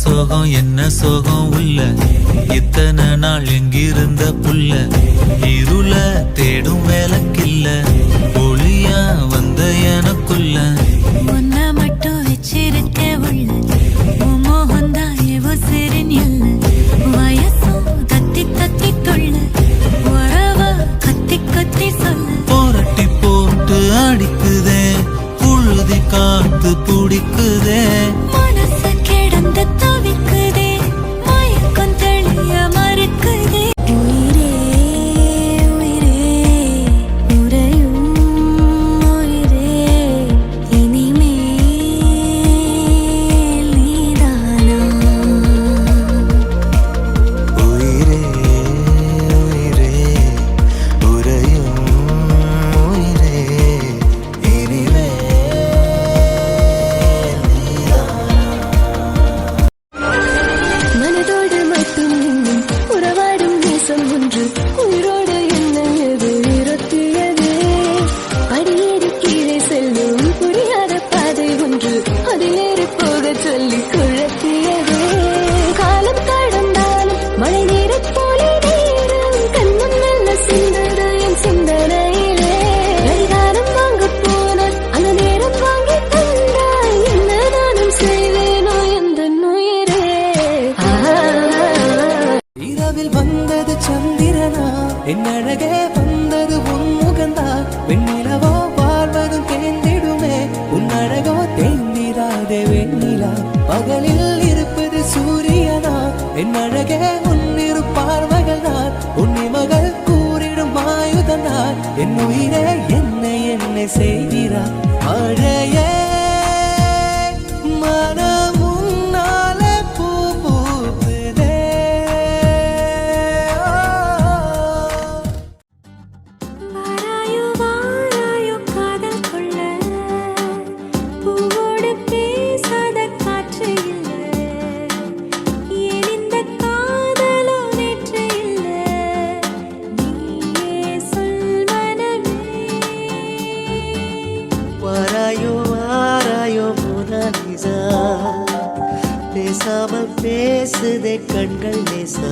சோகம் என்ன சோகம் உள்ள இத்தனை நாள் எங்கிருந்த புல்ல இருள தேடும் வேலைக்கில்ல ஒளியா வந்த எனக்குள்ள ஒன்ன மட்டும் வச்சிருக்க உள்ள மோகந்தான் எவோ சிறின் இல்ல வயசும் தத்தி தத்தி தொள்ள உறவா கத்தி கத்தி சொல்ல போரட்டி போட்டு அடிக்குதே புழுதி காத்து பிடிக்குதே மனசு கிடந்து தவிக்குதே மயக்கம் தெளிய மறுக்குதே உயிரே உயிரே உறையும் உயிரே இனிமேல் நீதானா உயிரே உயிரே உறையும் உயிரே இனிமே மனதோடு மட்டும் இன்னும் உறவாடும் நேசம் ஒன்று உயிரோடு என்ன எது இருத்தியது படியேறி கீழே செல்லும் புரியாத பாதை ஒன்று அதிலேறி போக சொல்லி குழப்பியது காலம் கடந்தாலும் மழை நீரைப் போலே நேரம் கண்ணும் நல்ல சிந்தனை என் சிந்தனையிலே கடிகாரம் வாங்க போனான் அந்த நேரம் வாங்கி தந்தாய் என்ன நானும் செய்வேனோ எந்த உயிரே இரவில் வந்தது சந்திரனா என் அழகே வந்தது உன் முகந்தா வெண்ணிலவோ வாழ்வதும் தேர்ந்திடுமே உன் அழகோ தேர்ந்திராதே வெண்ணிலா பகலில் இருப்பது சூரியனா என் அழகே உன்னிரு பார்வைகள் தான் உன்னிமகள் கூறிடும் ஆயுதனார் என் உயிரே என்னை செய்கிறார் மழையே மனம் உன்னாலே பூ பூக்குதே வாராயோ வாராயோ காதல் கொள்ள பூவோடு பேசாத காற்று இல்லை ஏன் இந்த காதலோ நேற்று இல்லை நீயே சொல் மனமே வாராயோ வாராயோ மோனாலிசா பேசாமல் பேசுதே கண்கள் நேசா